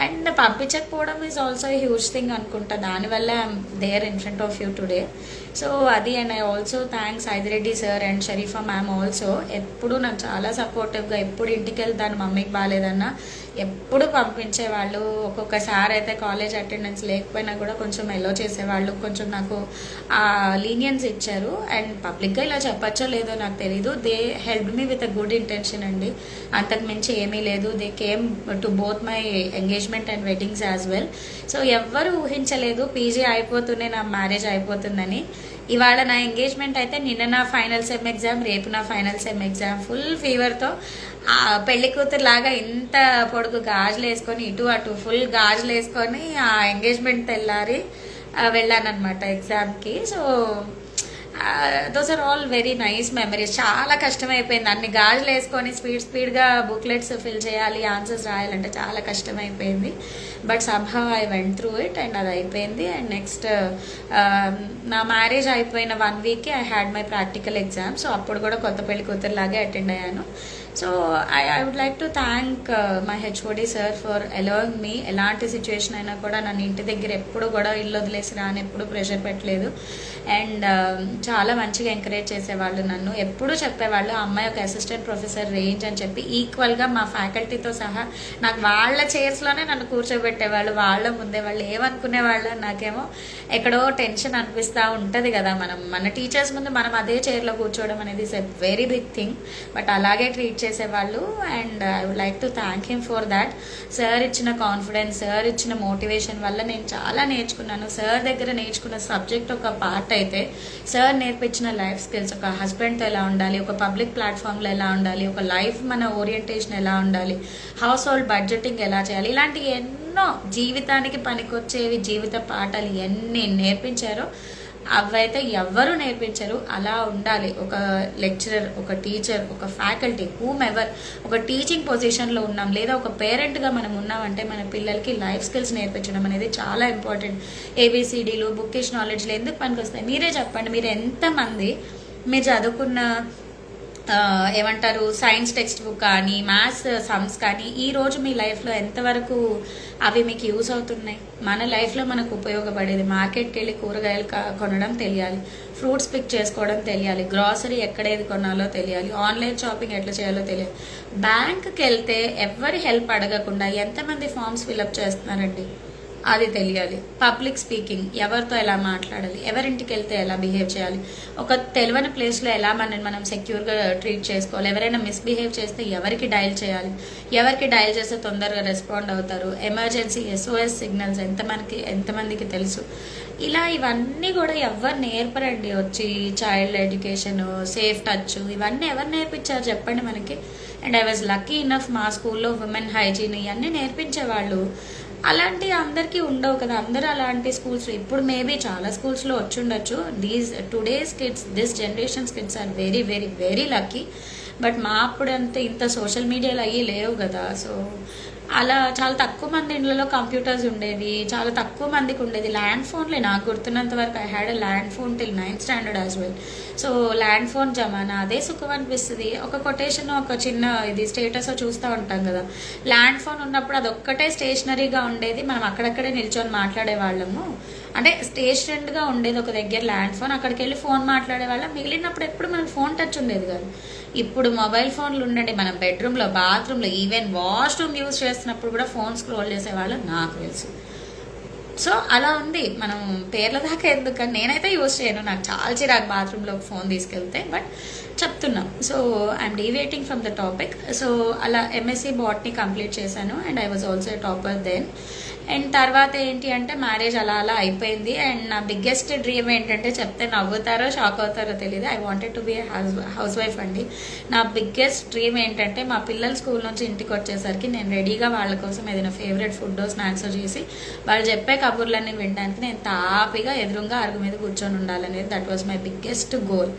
అండ్ పంపించకపోవడం is also huge thing అనుకుంటా. దానివల్ల I'm there in front of you today. So అది. And I also thanks Hyder Reddy sir and Sharifa ma'am also. ఎప్పుడు నాకు చాలా సపోర్టివ్గా, ఎప్పుడు ఇంటికి వెళ్తాను మమ్మీకి బాగాలేదన్నా ఎప్పుడు పంపించేవాళ్ళు. ఒక్కొక్కసారి అయితే కాలేజ్ అటెండెన్స్ లేకపోయినా కూడా కొంచెం ఎలో చేసేవాళ్ళు, కొంచెం నాకు లీనియన్స్ ఇచ్చారు. అండ్ పబ్లిక్గా ఇలా చెప్పచ్చో లేదో నాకు తెలీదు. They help me with a good intention అండి, అంతకు మించి ఏమీ లేదు. They came to both my engagement and weddings as well. So ఎవ్వరు ఊహించలేదు పీజీ అయిపోతూనే నా మ్యారేజ్ అయిపోతుందని. ఇవాళ నా ఎంగేజ్మెంట్ అయితే, నిన్న నా ఫైనల్ సెమ్ ఎగ్జామ్, రేపు నా ఫైనల్ సెమ్ ఎగ్జామ్. ఫుల్ ఫీవర్తో పెళ్లి కూతురు లాగా ఇంత పొడుగు గాజులు వేసుకొని ఇటు అటు ఫుల్ గాజులు వేసుకొని ఆ ఎంగేజ్మెంట్ తెల్లారి వెళ్ళానమాట ఎగ్జామ్కి. So those are all very nice memories. చాలా కష్టమైపోయింది, అన్ని గాజులు వేసుకొని స్పీడ్గా బుక్లెట్స్ ఫిల్ చేయాలి, ఆన్సర్స్ రాయాలంటే చాలా కష్టమైపోయింది. But somehow I went through it and అది అయిపోయింది. అండ్ నెక్స్ట్ నా మ్యారేజ్ అయిపోయిన 1 week I had my practical exam. So అప్పుడు కూడా కొత్త పెళ్లి కూతురులాగే అటెండ్ అయ్యాను. So I would like to thank my HOD sir for allowing me. ఎలాంటి సిచ్యువేషన్ అయినా కూడా నన్ను ఇంటి దగ్గర ఎప్పుడు కూడా ఇల్లు వదిలేసి రాని ఎప్పుడు ప్రెషర్ పెట్టలేదు. అండ్ చాలా మంచిగా ఎంకరేజ్ చేసేవాళ్ళు నన్ను. ఎప్పుడూ చెప్పేవాళ్ళు అమ్మాయి ఒక అసిస్టెంట్ ప్రొఫెసర్ రేంజ్ అని చెప్పి ఈక్వల్గా మా ఫ్యాకల్టీతో సహా నాకు వాళ్ళ చైర్స్లోనే నన్ను కూర్చోబెట్టేవాళ్ళు. వాళ్ళ ముందే వాళ్ళు ఏమనుకునేవాళ్ళు నాకేమో ఎక్కడో టెన్షన్ అనిపిస్తూ ఉంటుంది కదా, మన టీచర్స్ ముందు మనం అదే చైర్లో కూర్చోవడం అనేది is a very big thing. But అలాగే ట్రీట్ చేసేవాళ్ళు. And I would like to thank him for that. Sir ఇచ్చిన కాన్ఫిడెన్స్, సార్ ఇచ్చిన మోటివేషన్ వల్ల నేను చాలా నేర్చుకున్నాను. సార్ దగ్గర నేర్చుకున్న సబ్జెక్ట్ ఒక పార్ట్ అయితే, సార్ నేర్పించిన లైఫ్ స్కిల్స్, ఒక హస్బెండ్తో ఎలా ఉండాలి, ఒక పబ్లిక్ ప్లాట్ఫామ్లో ఎలా ఉండాలి, ఒక లైఫ్ మన ఓరియంటేషన్ ఎలా ఉండాలి, హౌస్ హోల్డ్ బడ్జెటింగ్ ఎలా చేయాలి, ఇలాంటి ఎన్నో జీవితానికి పనికొచ్చేవి జీవిత పాఠాలు ఎన్ని నేర్పించారో అవైతే ఎవ్వరూ నేర్పించరు. అలా ఉండాలి ఒక లెక్చరర్, ఒక టీచర్, ఒక ఫ్యాకల్టీ, హూమ్ ఎవర్. ఒక టీచింగ్ పొజిషన్లో ఉన్నాం లేదా ఒక పేరెంట్గా మనం ఉన్నామంటే మన పిల్లలకి లైఫ్ స్కిల్స్ నేర్పించడం అనేది చాలా ఇంపార్టెంట్. ఏబిసిడీలు, బుక్కిష్ నాలెడ్జ్లు ఎందుకు పనికొస్తాయి మీరే చెప్పండి. మీరు ఎంతమంది మీరు చదువుకున్న ఏమంటారు సైన్స్ టెక్స్ట్ బుక్ కానీ మ్యాథ్స్ సమ్స్ కానీ ఈరోజు మీ లైఫ్లో ఎంతవరకు అవి మీకు యూస్ అవుతున్నాయి? మన లైఫ్లో మనకు ఉపయోగపడేది మార్కెట్కి వెళ్ళి కూరగాయలు కొనడం తెలియాలి, ఫ్రూట్స్ పిక్ చేసుకోవడం తెలియాలి, గ్రాసరీ ఎక్కడేది కొనాలో తెలియాలి, ఆన్లైన్ షాపింగ్ ఎట్లా చేయాలో తెలియాలి. బ్యాంక్కి వెళ్తే ఎవరి హెల్ప్ అడగకుండా ఎంతమంది ఫామ్స్ ఫిలప్ చేస్తున్నారండి అది తెలియాలి. పబ్లిక్ స్పీకింగ్, ఎవరితో ఎలా మాట్లాడాలి, ఎవరింటికి వెళ్తే ఎలా బిహేవ్ చేయాలి, ఒక తెలియని ప్లేస్లో ఎలా మనం సెక్యూర్గా ట్రీట్ చేసుకోవాలి, ఎవరైనా మిస్బిహేవ్ చేస్తే ఎవరికి డయల్ చేయాలి, ఎవరికి డయల్ చేస్తే తొందరగా రెస్పాండ్ అవుతారు, ఎమర్జెన్సీ SOS సిగ్నల్స్ ఎంతమందికి తెలుసు. ఇలా ఇవన్నీ కూడా ఎవరు నేర్పరండి. వచ్చి చైల్డ్ ఎడ్యుకేషన్, సేఫ్ టచ్ ఇవన్నీ ఎవరు నేర్పించారు చెప్పండి మనకి. And I was lucky enough మా స్కూల్లో ఉమెన్ హైజీన్ ఇవన్నీ నేర్పించేవాళ్ళు. అలాంటి అందరికీ ఉండవు కదా, అందరూ అలాంటి స్కూల్స్ ఇప్పుడు మేబీ చాలా స్కూల్స్లో వచ్చి ఉండొచ్చు. Today's kids, this generations kids are very very very lucky. But మా అప్పుడంతా ఇంత సోషల్ మీడియాలో అయ్యి లేవు కదా. సో అలా చాలా తక్కువ మంది ఇళ్ళలో కంప్యూటర్స్ ఉండేవి, చాలా తక్కువ మందికి ఉండేది. ల్యాండ్ ఫోన్లే నాకు గుర్తున్నంత వరకు. I had a land phone till 9th standard as well. So land phone జమానా అదే సుఖం అనిపిస్తుంది. ఒక కొటేషన్, ఒక చిన్న ఇది స్టేటస్ చూస్తూ ఉంటాం కదా, ల్యాండ్ ఫోన్ ఉన్నప్పుడు అది ఒక్కటే స్టేషనరీగా ఉండేది, మనం అక్కడక్కడే నిల్చొని మాట్లాడేవాళ్ళము. అంటే స్టేషనరీగా ఉండేది ఒక దగ్గర ల్యాండ్ ఫోన్, అక్కడికి వెళ్ళి ఫోన్ మాట్లాడేవాళ్ళం. మిగిలినప్పుడు ఎప్పుడు మనకు ఫోన్ టచ్ ఉండేది కాదు. ఇప్పుడు మొబైల్ ఫోన్లు ఉండండి మన బెడ్రూమ్లో, బాత్రూంలో, ఈవెన్ వాష్రూమ్ యూజ్ చేస్తున్నప్పుడు కూడా ఫోన్ స్క్రోల్ చేసేవాళ్ళు నాకు తెలుసు. సో అలా ఉంది. మనం పేర్ల దాకా ఎందుకని నేనైతే యూజ్ చేయను, నాకు చాలా చిరాకు బాత్రూంలో ఫోన్ తీసుకెళ్తే. బట్ చెప్తున్నాం. So I'm deviating from the topic. So అలా MSc బాట్నీ కంప్లీట్ చేశాను and I was also topper then. And తర్వాత ఏంటి అంటే మ్యారేజ్ అలా అలా అయిపోయింది. అండ్ నా బిగ్గెస్ట్ డ్రీమ్ ఏంటంటే చెప్తే నవ్వుతారో షాక్ అవుతారో తెలియదు, I wanted to be house wife అండి. నా బిగ్గెస్ట్ డ్రీమ్ ఏంటంటే మా పిల్లలు స్కూల్ నుంచి ఇంటికి వచ్చేసరికి నేను రెడీగా వాళ్ళ కోసం ఏదైనా ఫేవరెట్ ఫుడ్ స్నాక్స్ చేసి వాళ్ళు చెప్పే కబుర్లన్నీ వినడానికి నేను తాపిగా ఎదురుగా అరుగు మీద కూర్చొని ఉండాలనేది that was my biggest goal.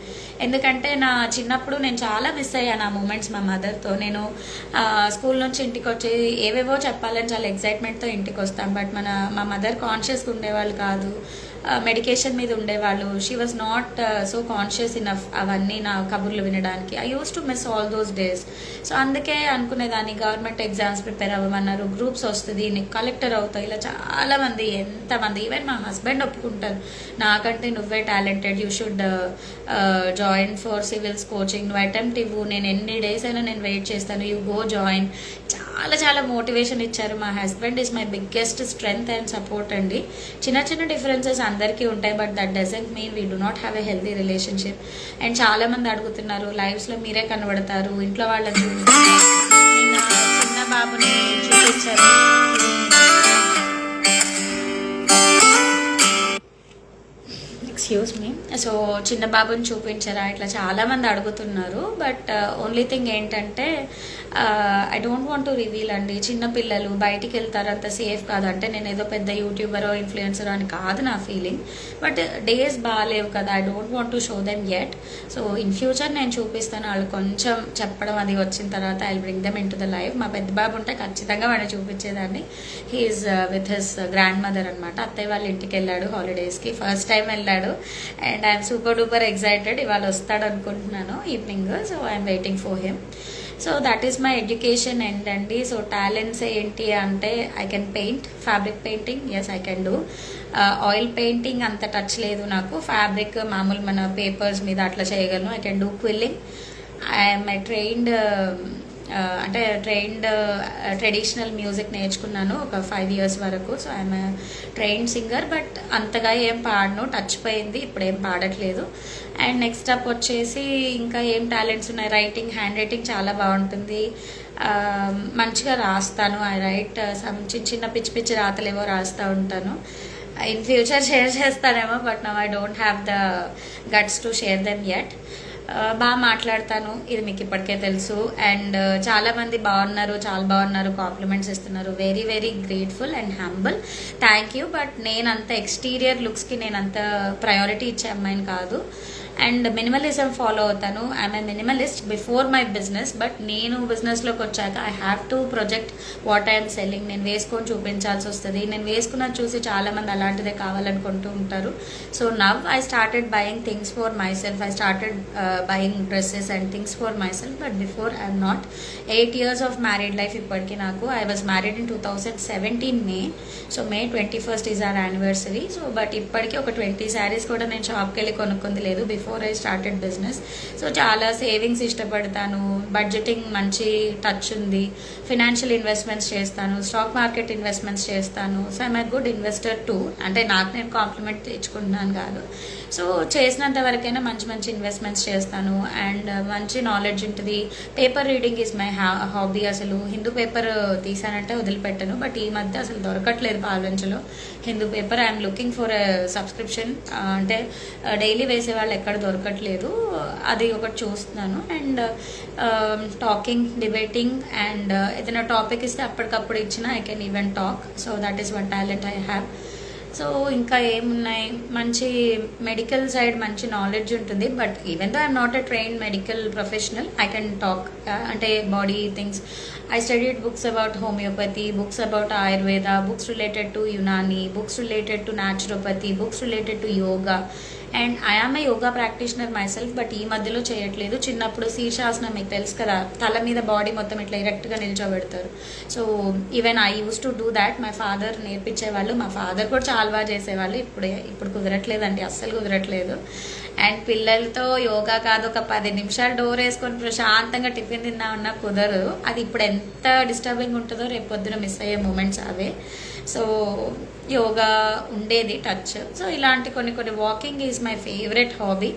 ఎందుకంటే నా చిన్నప్పుడు నేను చాలా మిస్ అయ్యాను ఆ మూమెంట్స్ మా మదర్తో. నేను స్కూల్ నుంచి ఇంటికి వచ్చి ఏవేవో చెప్పాలని చాలా ఎక్సైట్మెంట్తో ఇంటికి వస్తాను. బట్ మా మదర్ కాన్షియస్గా ఉండేవాళ్ళు కాదు, మెడికేషన్ మీద ఉండేవాళ్ళు. She was not so conscious enough అవన్నీ నా కబుర్లు వినడానికి. I use to miss all those days. So అందుకే అనుకునేదాన్ని గవర్నమెంట్ ఎగ్జామ్స్ ప్రిపేర్ అవ్వమన్నారు, గ్రూప్స్ వస్తుంది, నీకు కలెక్టర్ అవుతావు, ఇలా చాలామంది ఎంతమంది ఈవెన్ మా హస్బెండ్ ఒప్పుకుంటారు, నాకంటే నువ్వే talented, you should join for civils coaching, నువ్వు అటెంప్ట్ ఇవ్వు, నేను ఎన్ని డేస్ అయినా నేను వెయిట్ చేస్తాను, యూ గో జాయిన్. చాలా చాలా మోటివేషన్ ఇచ్చారు. మా husband is my biggest strength and support అండి. చిన్న చిన్న డిఫరెన్సెస్ అందరికీ ఉంటాయి, but that doesn't mean we do not have a healthy relationship. And చాలా మంది అడుగుతున్నారు లైవ్స్లో మీరే కనబడతారు, ఇంట్లో వాళ్ళని చిన్న బాబుని చూపించారు. Excuse me. సో చిన్న బాబుని చూపించారా ఇట్లా చాలామంది అడుగుతున్నారు. బట్ ఓన్లీ థింగ్ ఏంటంటే I don't want to reveal అండి. చిన్నపిల్లలు బయటికి వెళ్తారు, అంత సేఫ్ కాదు. అంటే నేను ఏదో పెద్ద యూట్యూబరో ఇన్ఫ్లుయెన్సరో అని కాదు నా ఫీలింగ్, బట్ డేస్ బాగాలేవు కదా, I don't want to show them yet. So in future నేను చూపిస్తాను, వాళ్ళు కొంచెం చెప్పడం అది వచ్చిన తర్వాత I bring them in to the life. మా పెద్ద బాబు ఉంటే ఖచ్చితంగా వాడిని చూపించేదాన్ని. He is with his grandmother అనమాట. అత్తయ్య వాళ్ళ ఇంటికి వెళ్ళాడు హాలిడేస్కి, ఫస్ట్ టైం వెళ్ళాడు. And I'm super duper excited. ఇవాళ వస్తాడు అనుకుంటున్నాను evening. So I'm waiting for him. So that is my education ఏంటండి. సో టాలెంట్స్ ఏంటి అంటే I can paint, fabric painting, yes I can do. Oil painting అంత touch లేదు నాకు. ఫ్యాబ్రిక్ మామూలు మన పేపర్స్ మీద అట్లా చేయగలను. I can do quilling. I'm trained అంటే ట్రెడిషనల్ మ్యూజిక్ నేర్చుకున్నాను ఒక 5 years వరకు. So I'm trained singer, but అంతగా ఏం పాడను, టచ్ పోయింది, ఇప్పుడు ఏం పాడట్లేదు. అండ్ నెక్స్ట్ అప్ వచ్చేసి ఇంకా ఏం టాలెంట్స్ ఉన్నాయి. రైటింగ్, హ్యాండ్ రైటింగ్ చాలా బాగుంటుంది. మంచిగా రాస్తాను. ఐ రైట్ సమ్ చిన్న పిచ్చి రాతలేవో రాస్తూ ఉంటాను. ఇన్ ఫ్యూచర్ షేర్ చేస్తానేమో, but now I don't have the guts to share them yet. బాగా మాట్లాడతాను, ఇది మీకు ఇప్పటికే తెలుసు. అండ్ చాలామంది చాలా బాగున్నారు, కాంప్లిమెంట్స్ ఇస్తున్నారు. Very very grateful and humble, thank you. But నేను అంత ఎక్స్టీరియర్ లుక్స్కి నేను అంత ప్రయారిటీ ఇచ్చే అమ్మాయిని కాదు. అండ్ మినిమలిజం ఫాలో అవుతాను. I'm a minimalist before my business, but నేను బిజినెస్లోకి వచ్చాక I have to project what I'm selling. నేను వేసుకొని చూపించాల్సి వస్తుంది. నేను వేసుకున్నది చూసి చాలామంది అలాంటిదే కావాలనుకుంటూ ఉంటారు. So now I started buying things for my self. I started buying dresses and things for my self, but before I'm not. 8 years of married life ఇప్పటికీ నాకు. I was married in 2017 May. So May 21st is our anniversary. So but ఇప్పటికీ ఒక 20 sarees కూడా నేను షాప్కి వెళ్ళి కొనుక్కుంది లేదు before I started business. So చాలా సేవింగ్స్ ఇష్టపడతాను. బడ్జెటింగ్ మంచి టచ్ ఉంది. ఫినాన్షియల్ ఇన్వెస్ట్మెంట్స్ చేస్తాను, స్టాక్ మార్కెట్ ఇన్వెస్ట్మెంట్స్ చేస్తాను. So I'm a good investor two. అంటే నాకు నేను కాంప్లిమెంట్ తెచ్చుకుంటున్నాను కాదు. సో చేసినంత వరకైనా మంచి ఇన్వెస్ట్మెంట్స్ చేస్తాను. అండ్ మంచి నాలెడ్జ్ ఉంటుంది. Paper reading is my hobby. అసలు హిందూ పేపర్ తీసానంటే వదిలిపెట్టను, బట్ ఈ మధ్య అసలు దొరకట్లేదు పాల్వంచలో Hindu paper. I'm looking for subscription. అంటే డైలీ వేసేవాళ్ళు ఎక్కడ దొరకట్లేదు, అది ఒకటి చూస్తున్నాను. అండ్ టాకింగ్, డిబేటింగ్, అండ్ ఏదైనా టాపిక్ ఇస్తే అప్పటికప్పుడు ఇచ్చిన I can even talk. So that is one talent I have. So ఇంకా ఏమున్నాయి, మంచి మెడికల్ సైడ్ మంచి నాలెడ్జ్ ఉంటుంది. But even though I'm not a trained medical professional, I can talk. అంటే body things. I studied books about homeopathy, books about Ayurveda, books related to Unani, books related to naturopathy, books related to yoga. And I am a yoga practitioner myself, but ఈ మధ్యలో చేయట్లేదు. చిన్నప్పుడు శీర్షాసనం మీకు తెలుసు కదా, తల మీద body మొత్తం ఇట్లా ఎరెక్ట్గా నిల్చోబెడతారు. So even I use to do that. My father నేర్పించేవాళ్ళు. మా ఫాదర్ కూడా చాలా బాగా చేసేవాళ్ళు. ఇప్పుడు కుదరట్లేదండి, అస్సలు కుదరట్లేదు. అండ్ పిల్లలతో యోగా కాదు, ఒక 10 నిమిషాలు డోర్ వేసుకొని ప్రశాంతంగా టిఫిన్ తిందామన్నా కుదరదు. అది ఇప్పుడు ఎంత డిస్టర్బింగ్ ఉంటుందో రేపు పొద్దున మిస్ అయ్యే మూమెంట్స్ అవే. సో యోగా ఉండేది టచ్. సో ఇలాంటి కొన్ని walking is my favourite hobby.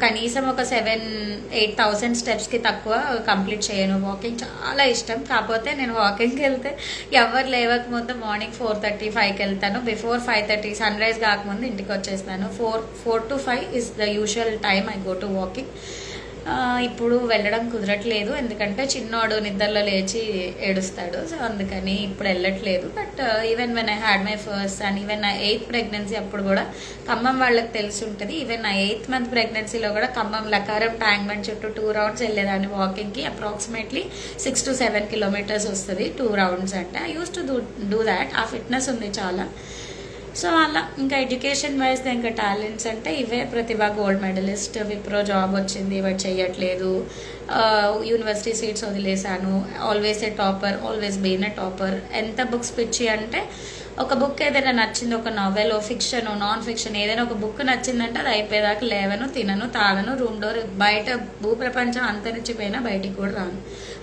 కనీసం ఒక 7,000-8,000 స్టెప్స్కి తక్కువ కంప్లీట్ చేయను. వాకింగ్ చాలా ఇష్టం. కాకపోతే నేను వాకింగ్కి వెళ్తే ఎవరు లేవకముందు మార్నింగ్ 4:30-5కి వెళ్తాను. బిఫోర్ 5:30 సన్ రైజ్ కాకముందు ఇంటికి వచ్చేస్తాను. 4 to 5 is the usual time I go to walking. ఇప్పుడు వెళ్ళడం కుదరట్లేదు, ఎందుకంటే చిన్నోడు నిద్రలో లేచి ఏడుస్తాడు. సో అందుకని ఇప్పుడు వెళ్ళట్లేదు. But even when I had my first and even నా 8th ప్రెగ్నెన్సీ అప్పుడు కూడా ఖమ్మం వాళ్ళకి తెలిసి ఉంటుంది. ఈవెన్ నా 8th month ప్రెగ్నెన్సీలో కూడా ఖమ్మం లకారం ట్యాంక్ బండ్ చుట్టూ 2 rounds వెళ్ళేదాన్ని వాకింగ్కి. అప్రాక్సిమేట్లీ 6 to 7 kilometers వస్తుంది 2 rounds అంటే. I use to do that. ఆ ఫిట్నెస్ ఉంది చాలా. సో అలా ఇంకా ఎడ్యుకేషన్ వైజ్ ఇంకా టాలెంట్స్ అంటే ఇవే. Pratibha gold medalist, Wipro job వచ్చింది బట్ చెయ్యట్లేదు. యూనివర్సిటీ సీట్స్ వదిలేశాను. Always a topper, always been a topper. ఎంత బుక్స్ పిచ్చి అంటే ఒక బుక్ ఏదైనా నచ్చింది, ఒక నావెల్, ఫిక్షన్, నాన్ ఫిక్షన్, ఏదైనా ఒక బుక్ నచ్చిందంటే అది అయిపోయేదాకా లేవను, తినను, తాగను, రూమ్ డోర్ బయట భూప్రపంచం అంతరించిపోయినా బయటికి కూడా రాను.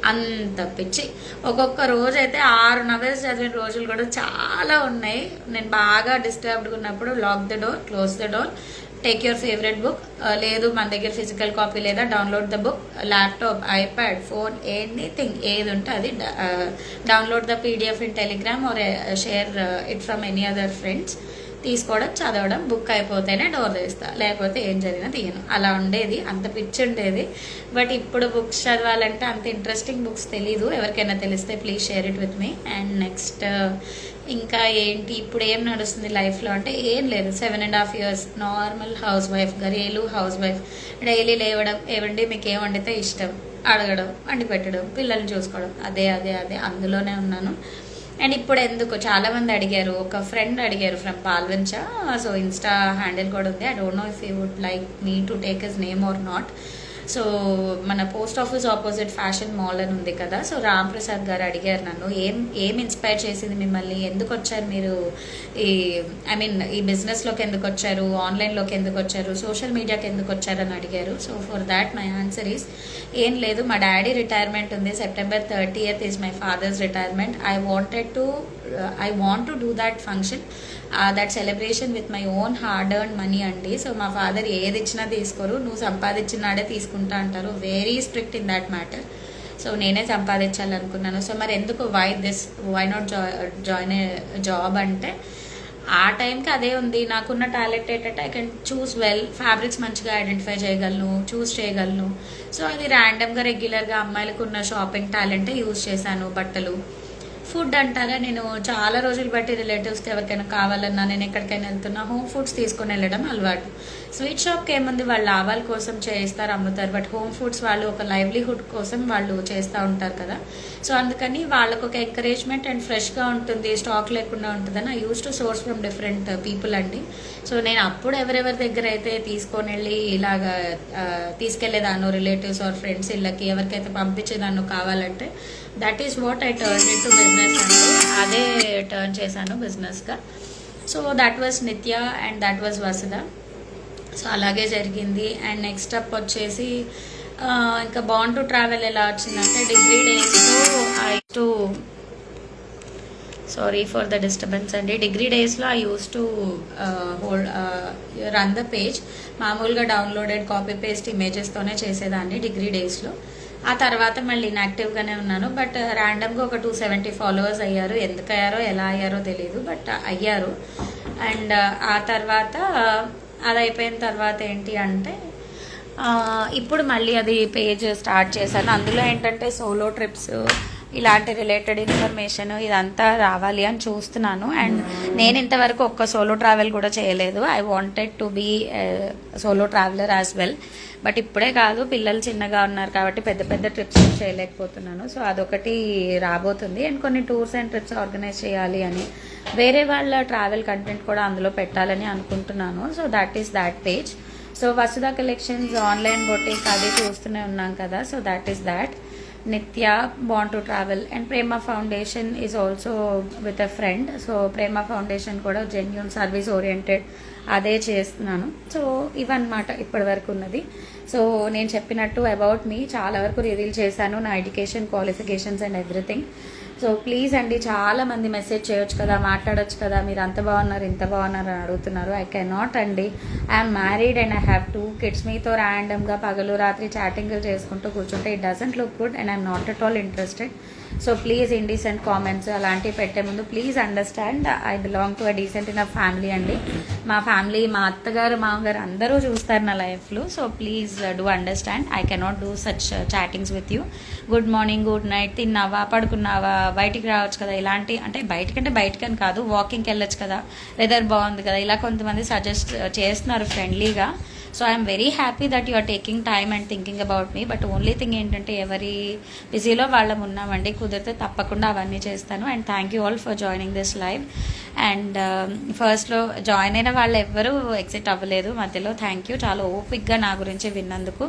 అంత పిచ్చి. ఒక్కొక్క రోజు అయితే 6 novels చదివిన రోజులు కూడా చాలా ఉన్నాయి. నేను బాగా డిస్టర్బ్డ్గా ఉన్నప్పుడు lock the door, close the door, take your favourite book. లేదు మన దగ్గర ఫిజికల్ కాపీ లేదా, download the book, laptop, iPad, phone, anything ఏది ఉంటే అది, download the PDF in Telegram or share it from any other friends. తీసుకోవడం, చదవడం, book అయిపోతేనే door తీస్తా, లేకపోతే ఏం జరిగినా తీయను. అలా ఉండేది, అంత పిచ్చి ఉండేది. బట్ ఇప్పుడు బుక్స్ చదవాలంటే అంత ఇంట్రెస్టింగ్ బుక్స్ తెలీదు. ఎవరికైనా తెలిస్తే please share it with me. And next ఇంకా ఏంటి, ఇప్పుడు ఏం నడుస్తుంది లైఫ్లో అంటే ఏం లేదు. 7.5 years నార్మల్ హౌస్ వైఫ్, గరేలు హౌస్ వైఫ్. డైలీ లేవడం, ఏవండి మీకు ఏం వండితే ఇష్టం, అడగడం, వండి పెట్టడం, పిల్లల్ని చూసుకోవడం, అదే అందులోనే ఉన్నాను. అండ్ ఇప్పుడు ఎందుకు చాలామంది అడిగారు, ఒక ఫ్రెండ్ అడిగారు from Palvancha. So insta handle కూడా ఉంది. I don't know if you would like me to take his name or not. So మన post office opposite fashion mall అని ఉంది కదా, సో రామ్ ప్రసాద్ గారు అడిగారు నన్ను, ఏం ఇన్స్పైర్ చేసింది మిమ్మల్ని, ఎందుకు వచ్చారు మీరు ఈ బిజినెస్లోకి ఎందుకు వచ్చారు, ఆన్లైన్లోకి ఎందుకు వచ్చారు, సోషల్ మీడియాకి ఎందుకు వచ్చారు అని అడిగారు. So for that my answer is, ఏం లేదు, మా డాడీ రిటైర్మెంట్ ఉంది, September 30th is my father's retirement. I want to do that function, that celebration with my own hard earned money అండి. సో మా ఫాదర్ ఏది ఇచ్చినా తీసుకోరు, నువ్వు సంపాదించినాడే తీసుకుంటా అంటారు, very strict in that matter. So నేనే సంపాదించాలనుకున్నాను. సో మరి ఎందుకు why not join a job అంటే, ఆ టైంకి అదే ఉంది, నాకున్న టాలెంట్ ఏంటంటే I can choose well, fabrics మంచిగా ఐడెంటిఫై చేయగలను, చూస్ చేయగలను. సో అది ర్యాండమ్గా రెగ్యులర్గా అమ్మాయిలకు ఉన్న షాపింగ్ టాలెంటే యూజ్ చేశాను. బట్టలు, ఫుడ్ అంటారా, నేను చాలా రోజులు బట్టి రిలేటివ్స్కి ఎవరికైనా కావాలన్నా, నేను ఎక్కడికైనా వెళ్తున్నా హోమ్ ఫుడ్స్ తీసుకొని వెళ్ళడం అలవాటు. స్వీట్ షాప్కి ఏముంది, వాళ్ళు లాభాల కోసం చేస్తారు, అమ్ముతారు. బట్ హోమ్ ఫుడ్స్ వాళ్ళు ఒక లైవ్లీహుడ్ కోసం వాళ్ళు చేస్తూ ఉంటారు కదా. సో అందుకని వాళ్ళకు ఒక ఎంకరేజ్మెంట్ అండ్ ఫ్రెష్గా ఉంటుంది, స్టాక్ లేకుండా ఉంటుందని I use to source from different people అండి. సో నేను అప్పుడు ఎవరెవరి దగ్గర అయితే తీసుకొని వెళ్ళి ఇలాగా తీసుకెళ్లేదాను, రిలేటివ్స్ ఆర్ ఫ్రెండ్స్ ఇళ్ళకి ఎవరికైతే పంపించేదాన్ని కావాలంటే, that is what I turn in to business అండి. అదే టర్న్ చేశాను బిజినెస్గా. సో దట్ వాజ్ నిత్య and that was Vasudha. So అలాగే జరిగింది. అండ్ నెక్స్ట్ అప్ వచ్చేసి ఇంకా బాండ్ టు ట్రావెల్ ఎలా వచ్చిందంటే, డిగ్రీ డేస్లో సారీ ఫర్ ద డిస్టర్బెన్స్ అండి, డిగ్రీ డేస్లో I use to run the page. మామూలుగా డౌన్లోడెడ్ కాపీ పేస్ట్ ఇమేజెస్తోనే చేసేదాన్ని డిగ్రీ డేస్లో. ఆ తర్వాత మళ్ళీ ఇన్యాక్టివ్గానే ఉన్నాను. బట్ ర్యాండమ్గా ఒక 270 ఫాలోవర్స్ అయ్యారు. ఎందుకు అయ్యారో ఎలా అయ్యారో తెలియదు, బట్ అయ్యారు. అండ్ ఆ తర్వాత అది అయిపోయిన తర్వాత ఏంటి అంటే, ఇప్పుడు మళ్ళీ అది పేజ్ స్టార్ట్ చేశాను. అందులో ఏంటంటే సోలో ట్రిప్స్, ఇలాంటి రిలేటెడ్ ఇన్ఫర్మేషన్ ఇదంతా రావాలి అని చూస్తున్నాను. అండ్ నేను ఇంతవరకు ఒక్క సోలో ట్రావెల్ కూడా చేయలేదు. I wanted to be solo traveller as well. But ఇప్పుడే కాదు, పిల్లలు చిన్నగా ఉన్నారు కాబట్టి పెద్ద పెద్ద ట్రిప్స్ చేయలేకపోతున్నాను. సో అదొకటి రాబోతుంది. అండ్ కొన్ని టూర్స్ అండ్ ట్రిప్స్ ఆర్గనైజ్ చేయాలి అని, వేరే వాళ్ళ ట్రావెల్ కంటెంట్ కూడా అందులో పెట్టాలని అనుకుంటున్నాను. So that is that page. So Vasudha collections online boutique అది చూస్తూనే ఉన్నాం కదా. So that is that. Nitya, bond to travel and Prema foundation is also with a friend. So Prema foundation కూడా జెన్యూన్ సర్వీస్ ఓరియంటెడ్ అదే చేస్తున్నాను. సో ఇవన్నమాట ఇప్పటి వరకు ఉన్నది. సో నేను చెప్పినట్టు అబౌట్ మీ చాలా వరకు రివీల్ చేశాను, నా education, qualifications and everything. So please అండి, చాలా మంది మెసేజ్ చేయొచ్చు కదా, మాట్లాడొచ్చు కదా, మీరు అంత బాగున్నారు ఇంత బాగున్నారు అని అడుగుతున్నారు. ఐ కెన్ నాట్ అండి. I'm married and I have 2 kids. మీతో ర్యాండమ్గా పగలు రాత్రి చాటింగ్లు చేసుకుంటూ కూర్చుంటే it doesn't look good and I'm not at all interested. So please indecent comments అలాంటివి పెట్టే ముందు please understand, I belong to a decent in a family అండి. మా ఫ్యామిలీ, మా అత్తగారు మామగారు అందరూ చూస్తారు నా లైఫ్లో. So please do understand, I cannot do such chattings with you. Good morning, good night, తిన్నావా, పడుకున్నావా, బయటికి రావచ్చు కదా, ఇలాంటి అంటే బయటకని కాదు, వాకింగ్కి వెళ్ళొచ్చు కదా, వెదర్ బాగుంది కదా, ఇలా కొంతమంది సజెస్ట్ చేస్తున్నారు ఫ్రెండ్లీగా. So I'm very happy that you are taking time and thinking about me. But only thing ఏంటంటే, ఎవరి బిజీలో వాళ్ళం ఉన్నామండి, కుదిరితే తప్పకుండా అవన్నీ చేస్తాను. And thank you all for joining this live. And ఫస్ట్లో జాయిన్ అయిన వాళ్ళు ఎవ్వరూ ఎగ్జిట్ అవ్వలేదు మధ్యలో. థ్యాంక్ యూ, చాలా ఓపిక్గా నా గురించి విన్నందుకు,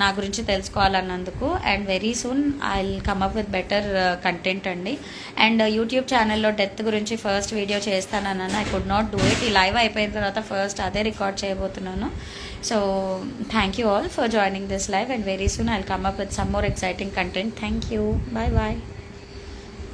నా గురించి తెలుసుకోవాలన్నందుకు. And very soon I will come up with better content అండి. అండ్ యూట్యూబ్ ఛానల్లో డెత్ గురించి ఫస్ట్ వీడియో చేస్తానన్నాను, I could not do it. ఈ లైవ్ అయిపోయిన తర్వాత ఫస్ట్ అదే రికార్డ్ చేయబోతున్నాను. So thank you all for joining this live, and very soon I'll come up with some more exciting content. Thank you. Bye bye.